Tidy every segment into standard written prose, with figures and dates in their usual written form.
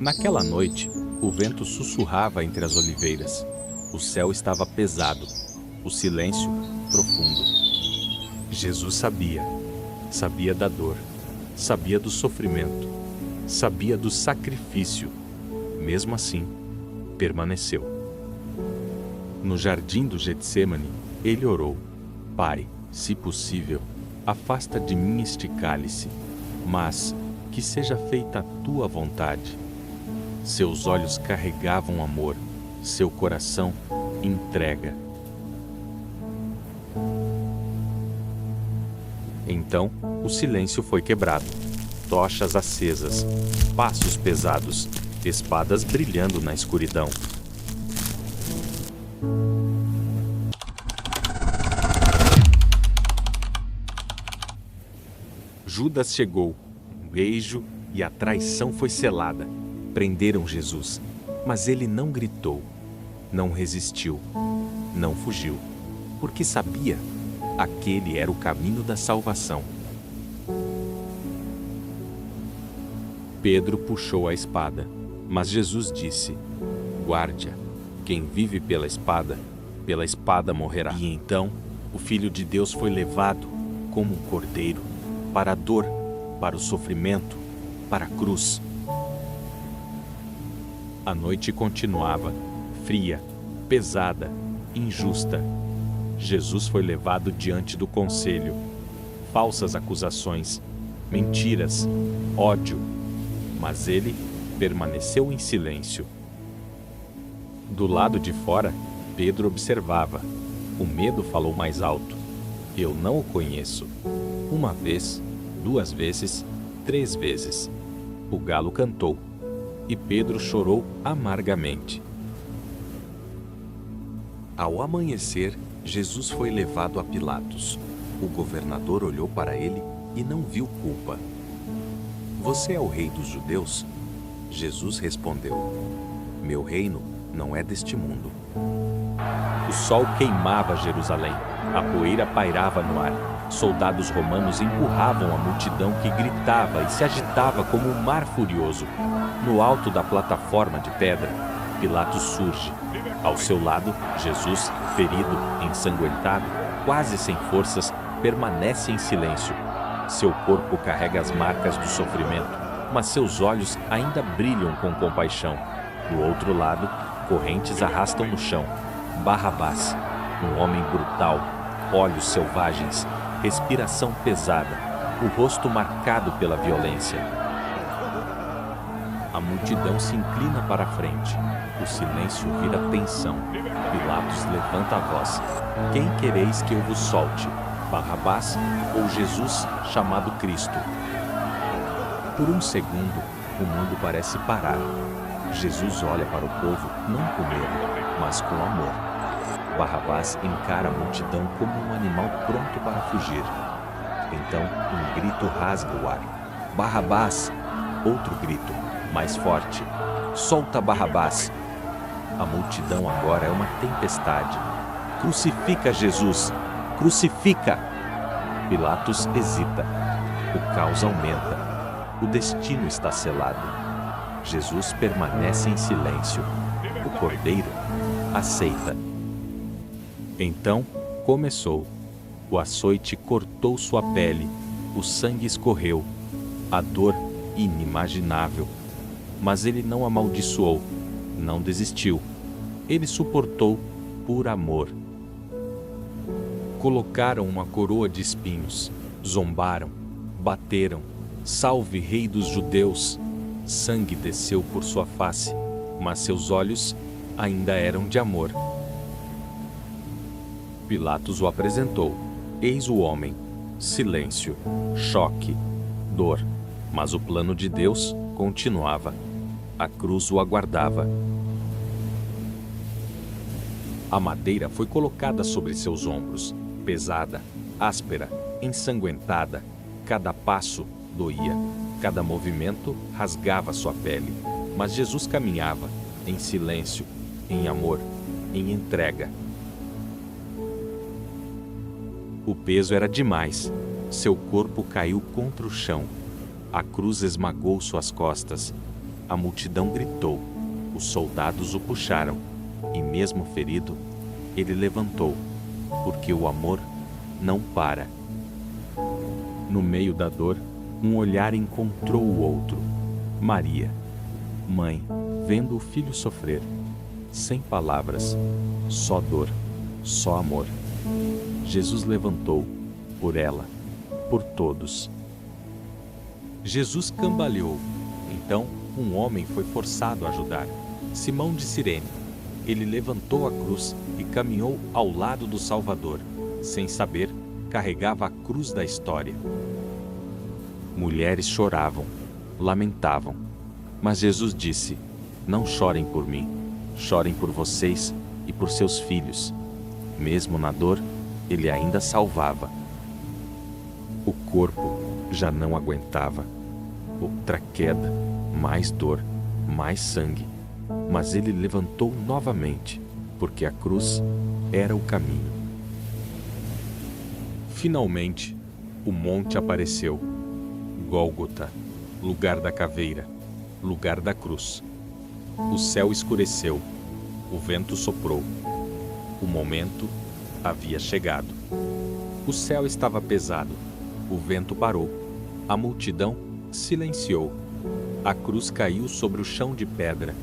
Naquela noite, o vento sussurrava entre as oliveiras. O céu estava pesado, o silêncio profundo. Jesus sabia da dor, sabia do sofrimento, sabia do sacrifício. Mesmo assim, permaneceu. No jardim do Getsêmani, ele orou: Pai, se possível, afasta de mim este cálice, mas que seja feita a tua vontade. Seus olhos carregavam amor, seu coração entrega. Então, o silêncio foi quebrado. Tochas acesas, passos pesados, espadas brilhando na escuridão. Judas chegou, um beijo e a traição foi selada. Prenderam Jesus, mas ele não gritou, não resistiu, não fugiu, porque sabia, aquele era o caminho da salvação. Pedro puxou a espada, mas Jesus disse: guarde-a, quem vive pela espada morrerá. E então, o Filho de Deus foi levado, como um cordeiro, para a dor, para o sofrimento, para a cruz. A noite continuava, fria, pesada, injusta. Jesus foi levado diante do conselho. Falsas acusações, mentiras, ódio. Mas ele permaneceu em silêncio. Do lado de fora, Pedro observava. O medo falou mais alto: eu não o conheço. Uma vez, 2 vezes, 3 vezes. O galo cantou. E Pedro chorou amargamente. Ao amanhecer, Jesus foi levado a Pilatos. O governador olhou para ele e não viu culpa. Você é o rei dos judeus? Jesus respondeu: meu reino não é deste mundo. O sol queimava Jerusalém. A poeira pairava no ar. Soldados romanos empurravam a multidão que gritava e se agitava como um mar furioso. No alto da plataforma de pedra, Pilatos surge. Ao seu lado, Jesus, ferido, ensanguentado, quase sem forças, permanece em silêncio. Seu corpo carrega as marcas do sofrimento, mas seus olhos ainda brilham com compaixão. Do outro lado, correntes arrastam no chão Barrabás, um homem brutal, olhos selvagens, respiração pesada, o rosto marcado pela violência. A multidão se inclina para a frente. O silêncio vira tensão. Pilatos levanta a voz: quem quereis que eu vos solte? Barrabás ou Jesus, chamado Cristo? Por um segundo, o mundo parece parar. Jesus olha para o povo não com medo, mas com amor. Barrabás encara a multidão como um animal pronto para fugir. Então, um grito rasga o ar: Barrabás! Outro grito, mais forte: solta Barrabás! A multidão agora é uma tempestade. Crucifica Jesus! Crucifica! Pilatos hesita. O caos aumenta. O destino está selado. Jesus permanece em silêncio. O cordeiro aceita. Então começou. O açoite cortou sua pele. O sangue escorreu. A dor inimaginável. Mas ele não amaldiçoou. Não desistiu. Ele suportou por amor. Colocaram uma coroa de espinhos. Zombaram. Bateram. Salve, Rei dos Judeus! Sangue desceu por sua face, mas seus olhos ainda eram de amor. Pilatos o apresentou. Eis o homem. Silêncio, choque, dor. Mas o plano de Deus continuava. A cruz o aguardava. A madeira foi colocada sobre seus ombros, pesada, áspera, ensanguentada. Cada passo doía. Cada movimento rasgava sua pele, mas Jesus caminhava, em silêncio, em amor, em entrega. O peso era demais. Seu corpo caiu contra o chão. A cruz esmagou suas costas. A multidão gritou, os soldados o puxaram, e mesmo ferido, ele levantou, porque o amor não para. No meio da dor, um olhar encontrou o outro. Maria, mãe, vendo o filho sofrer, sem palavras, só dor, só amor. Jesus levantou, por ela, por todos. Jesus cambaleou. Então, um homem foi forçado a ajudar, Simão de Cirene. Ele levantou a cruz e caminhou ao lado do Salvador. Sem saber, carregava a cruz da história. Mulheres choravam, lamentavam. Mas Jesus disse: não chorem por mim, chorem por vocês e por seus filhos. Mesmo na dor, ele ainda salvava. O corpo já não aguentava. Outra queda, mais dor, mais sangue. Mas ele levantou novamente, porque a cruz era o caminho. Finalmente, o monte apareceu. Gólgota, lugar da caveira, lugar da cruz. O céu escureceu, o vento soprou. O momento havia chegado. O céu estava pesado, o vento parou, a multidão silenciou. A cruz caiu sobre o chão de pedra.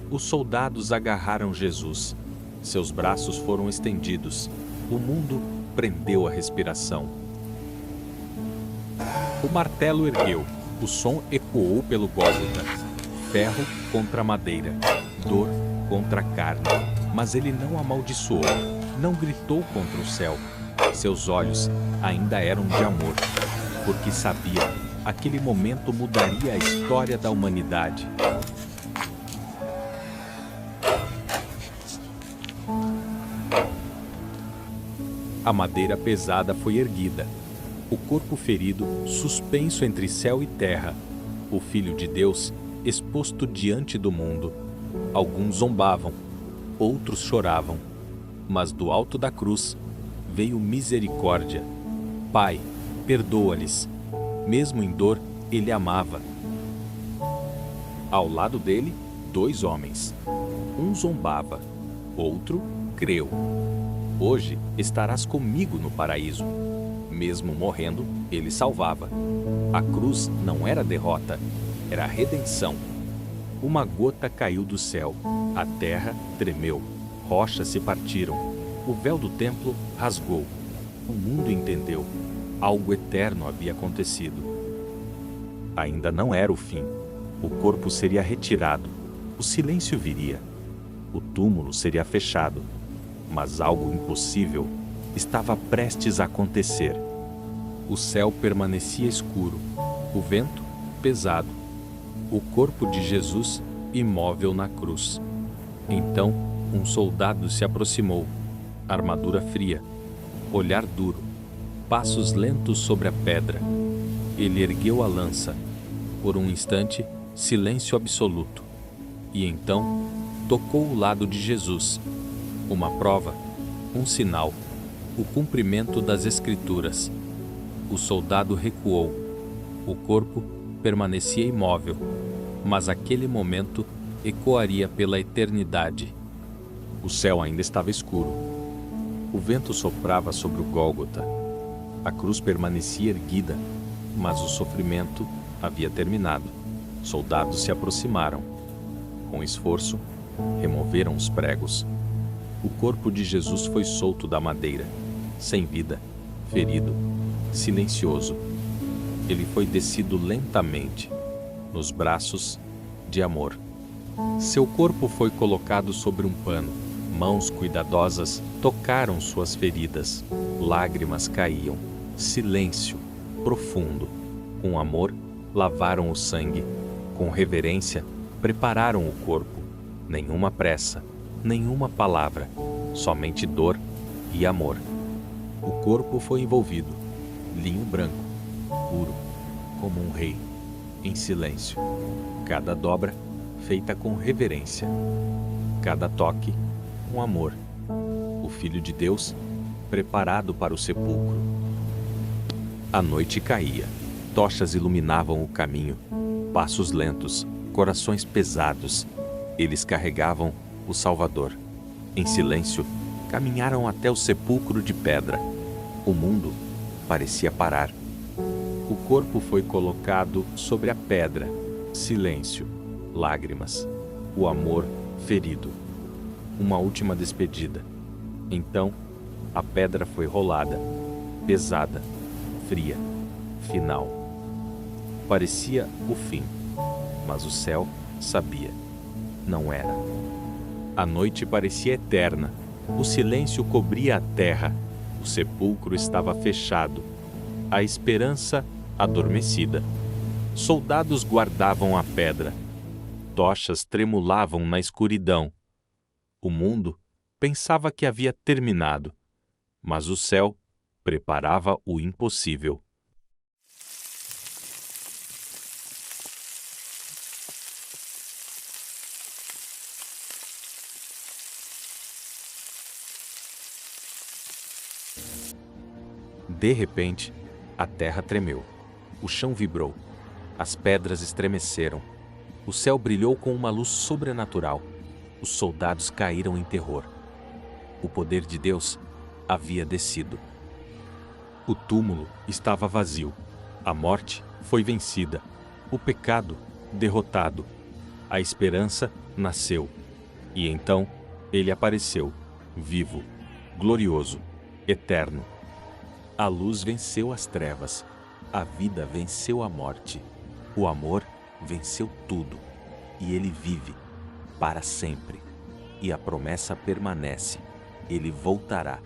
Os soldados agarraram Jesus. Seus braços foram estendidos. O mundo prendeu a respiração. O martelo ergueu. O som ecoou pelo Gólgota. Ferro contra madeira. Dor contra carne. Mas ele não amaldiçoou. Não gritou contra o céu. Seus olhos ainda eram de amor. Porque sabia, aquele momento mudaria a história da humanidade. A madeira pesada foi erguida. O corpo ferido, suspenso entre céu e terra. O Filho de Deus, exposto diante do mundo. Alguns zombavam, outros choravam. Mas do alto da cruz veio misericórdia. Pai, perdoa-lhes. Mesmo em dor, ele amava. Ao lado dele, 2 homens. Um zombava, outro creu. Hoje estarás comigo no paraíso. Mesmo morrendo, ele salvava. A cruz não era derrota, era redenção. Uma gota caiu do céu, a terra tremeu, rochas se partiram, o véu do templo rasgou. O mundo entendeu, algo eterno havia acontecido. Ainda não era o fim. O corpo seria retirado, o silêncio viria, o túmulo seria fechado. Mas algo impossível estava prestes a acontecer. O céu permanecia escuro, o vento pesado, o corpo de Jesus imóvel na cruz. Então, um soldado se aproximou, armadura fria, olhar duro, passos lentos sobre a pedra. Ele ergueu a lança. Por um instante, silêncio absoluto. E então, tocou o lado de Jesus. Uma prova, um sinal, o cumprimento das Escrituras. O soldado recuou. O corpo permanecia imóvel, mas aquele momento ecoaria pela eternidade. O céu ainda estava escuro. O vento soprava sobre o Gólgota. A cruz permanecia erguida, mas o sofrimento havia terminado. Soldados se aproximaram. Com esforço, removeram os pregos. O corpo de Jesus foi solto da madeira, sem vida, ferido, silencioso. Ele foi descido lentamente, nos braços de amor. Seu corpo foi colocado sobre um pano. Mãos cuidadosas tocaram suas feridas. Lágrimas caíam. Silêncio profundo. Com amor, lavaram o sangue. Com reverência, prepararam o corpo. Nenhuma pressa, nenhuma palavra, somente dor e amor. O corpo foi envolvido, linho branco, puro, como um rei, em silêncio. Cada dobra feita com reverência, cada toque com amor. O Filho de Deus preparado para o sepulcro. A noite caía, tochas iluminavam o caminho, passos lentos, corações pesados. Eles carregavam o Salvador. Em silêncio, caminharam até o sepulcro de pedra. O mundo parecia parar. O corpo foi colocado sobre a pedra. Silêncio, lágrimas, o amor ferido. Uma última despedida. Então, a pedra foi rolada, pesada, fria, final. Parecia o fim, mas o céu sabia. Não era. A noite parecia eterna. O silêncio cobria a terra. O sepulcro estava fechado. A esperança adormecida. Soldados guardavam a pedra. Tochas tremulavam na escuridão. O mundo pensava que havia terminado, mas o céu preparava o impossível. De repente, a terra tremeu. O chão vibrou. As pedras estremeceram. O céu brilhou com uma luz sobrenatural. Os soldados caíram em terror. O poder de Deus havia descido. O túmulo estava vazio. A morte foi vencida. O pecado derrotado. A esperança nasceu. E então ele apareceu, vivo, glorioso, eterno. A luz venceu as trevas. A vida venceu a morte. O amor venceu tudo. E ele vive para sempre. E a promessa permanece. Ele voltará.